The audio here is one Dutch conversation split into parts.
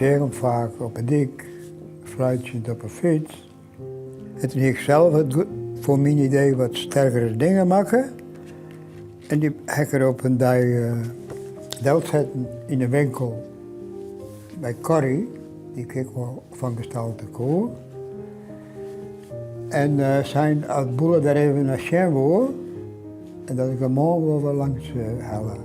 zag hem vaak op een dik, fluitend op een fiets. En toen ik zelf voor mijn idee wat sterkere dingen maken. En die heb ik er op een dag geld zetten in een winkel bij Corrie. Die kreeg wel van gestalte koor. En zijn als boelen daar even naar Sjenwoord. En dat ik hem morgen wel langs halen.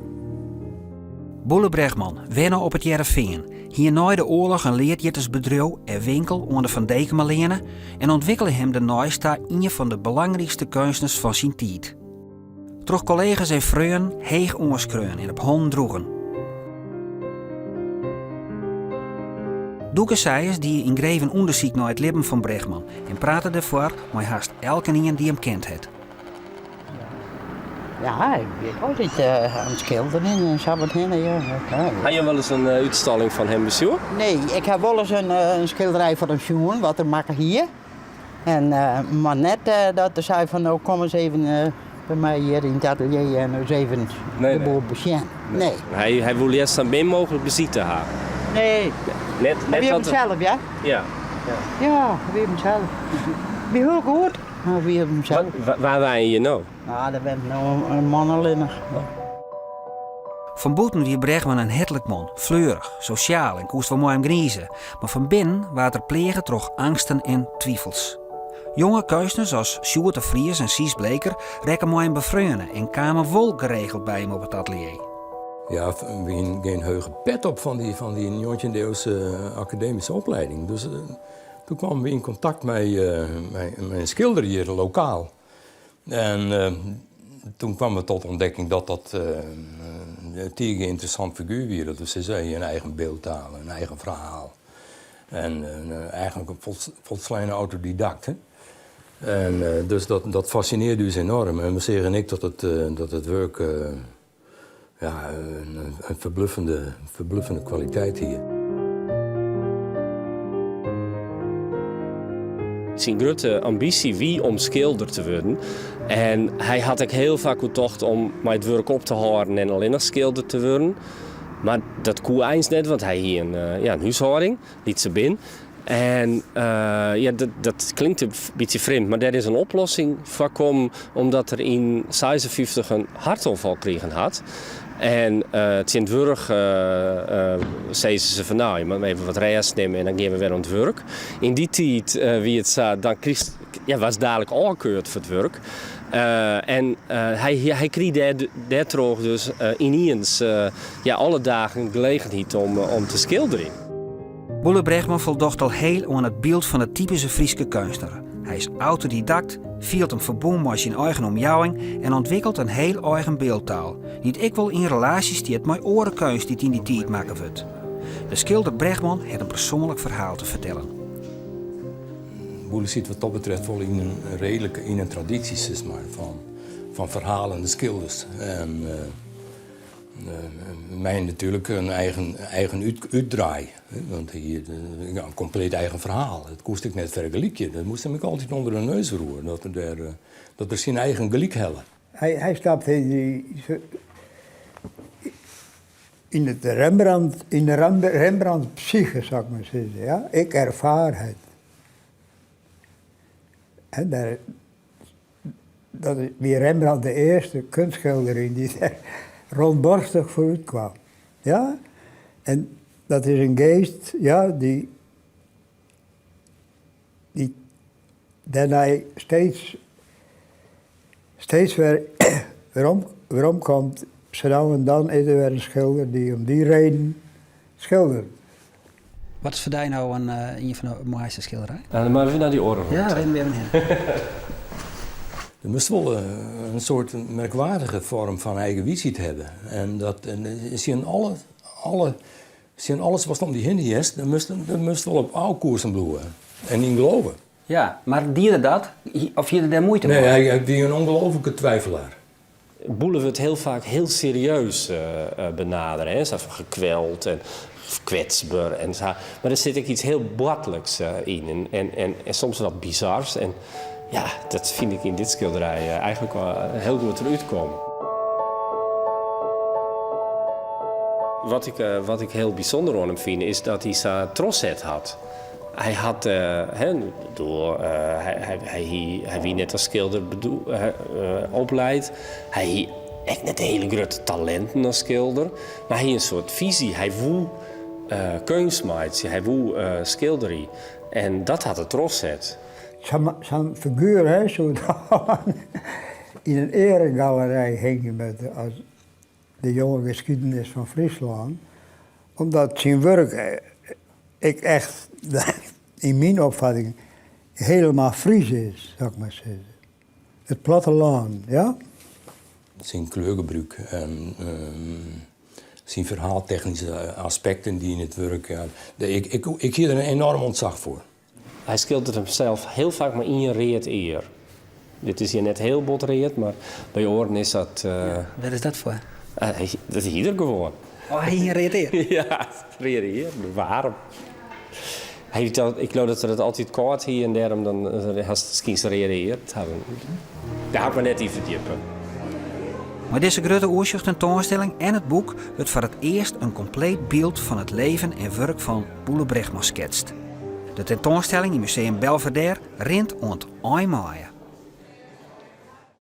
Boele Bregman wennen op het Jereveen. Hier na de oorlog een leerjittersbedrijf en winkel onder Van Dekemalene en ontwikkelde hem de Nooista een van de belangrijkste kunstenaars van zijn tijd. Troch collega's en vrienden heeg oorskreun en op hond droegen. Doeke Seijers die in greven onderzoek naar het leven van Bregman en praatte ervoor met haast elke die hem kent het. Ja, ik ben altijd aan het schilderen en zo wat heen. Ja. Had je wel eens een uitstalling van hem bezocht? Nee, ik heb wel eens een schilderij van hem zien, wat er maken hier. En, maar net dat hij zei van nou kom eens even bij mij hier in het atelier en eens even de boel bezien. Nee. Hij wil eerst zo min mogelijk bezitten hebben. Nee. Net Wie hem zelf, ja? Ja. Ja, wie hem zelf. Wie heel goed. Maar wie hem zelf. Waar waren je nou? Nou, daar ben ik nou een man alleen. Van buiten wie Bregman een hettelijk man, fleurig, sociaal en koest wel mooi hem gniezen. Maar van binnen waren er plegen troch angsten en twijfels. Jonge kunstenaars als Sjoerd de Vries en Sies Bleker rekken mooi hem bevrienden en kwamen wel geregeld bij hem op het atelier. Ja, we hadden geen heuge pet op van die 19e-eeuwse academische opleiding. Dus toen kwamen we in contact met een schilder hier lokaal. En toen kwamen we tot ontdekking dat een tegen interessant figuur was. Dus ze zei een eigen beeldtaal, een eigen verhaal. En eigenlijk een volslagen autodidact. Hè? En dus dat fascineerde ons enorm. En we zeggen ik dat het werk een verbluffende kwaliteit hier. Zijn grote ambitie wie om schilder te worden. En hij had ook heel vaak gedacht om met het werk op te houden en alleen nog schilder te worden. Maar dat kon eens net, want hij hier een huishouding, liet ze binnen. En dat klinkt een beetje vreemd, maar daar is een oplossing voor komen omdat er in 56 een hartaanval kregen had. En in het werk zeiden ze van nou, je moet even wat rest nemen en dan gaan we weer aan het werk. In die tijd, wie het zei, dan was dadelijk aangekeurd voor het werk. Hij kreeg daar toch dus ineens alle dagen gelegenheid om te schilderen. Boele Bregman voldocht al heel aan het beeld van de typische Frieske kunstenaar. Hij is autodidact, viert hem verbonden met zijn eigen omjouwing en ontwikkelt een heel eigen beeldtaal. Niet ik wel in relaties die het met orenkunst die het in die tijd maken wordt. De schilder Bregman heeft een persoonlijk verhaal te vertellen. Boele zit wat dat betreft wel in een traditie zeg maar, van verhalende schilders. En mij natuurlijk een eigen uitdraai. Want hier een compleet eigen verhaal. Dat koest ik net vergelijken. Dat moest ik altijd onder de neus roeren. Dat er zijn eigen gelijk hebben. Hij stapt in de Rembrandt psyche, zou ik maar zeggen. Ja? Ik ervaar het. En dat is wie Rembrandt de eerste kunstschilder die er rondborstig vooruit kwam. Ja? En dat is een geest, ja, die daarna steeds weer waarom komt. Zo nou en dan is er weer een schilder die om die reden schildert. Wat is voor jou nou een van de mooiste schilderij? Dan maar even naar die oren. Ja, rennen we even heen. Er moest wel een soort merkwaardige vorm van eigen visie hebben. En zien alles wat om die heen is, dan moest wel op oude koersen bloeien. En niet geloven. Ja, maar dierde dat? Of je er daar moeite mee? Nee, hij is een ongelofelijke twijfelaar. Boelen wordt heel vaak heel serieus benaderen. Hè? Zo van gekweld en kwetsbaar en zo. Maar er zit ook iets heel battelijks in en soms wat bizars. En ja, dat vind ik in dit schilderij eigenlijk wel heel goed eruit komen. Wat ik heel bijzonder aan hem vind, is dat hij zijn trosset had. Hij had, hij wie net als schilder opleid. Hij echt net hele grote talenten als schilder. Maar hij had een soort visie. Hij woe kunstmaats, hij woe schilderie. En dat had het trosset. Zo'n figuur, hè, zo in een eregalerij hing met als de jonge geschiedenis van Friesland. Omdat zijn werk, ik echt, in mijn opvatting, helemaal Fries is, zou ik maar zeggen. Het platteland, ja? Zijn kleurgebruik en zijn verhaaltechnische aspecten die in het werk. Ja, ik hier er een enorm ontzag voor. Hij schildert hemzelf heel vaak maar in reet eer. Dit is hier net heel bot reet, maar bij oren is dat... Wat is dat voor? Dat is hier gewoon. Oh, hij hier reageert. Ja, reageer, warm. Ik geloof dat ze het altijd koud hier en daarom dan misschien ze reageert hebben. Daar had ik me net in verdiepen. Maar deze grote oorzichttentoonstelling en het boek wordt voor het eerst een compleet beeld van het leven en werk van Boele Brechtma schetst. De tentoonstelling in Museum Belvedere rint ont 1 mei.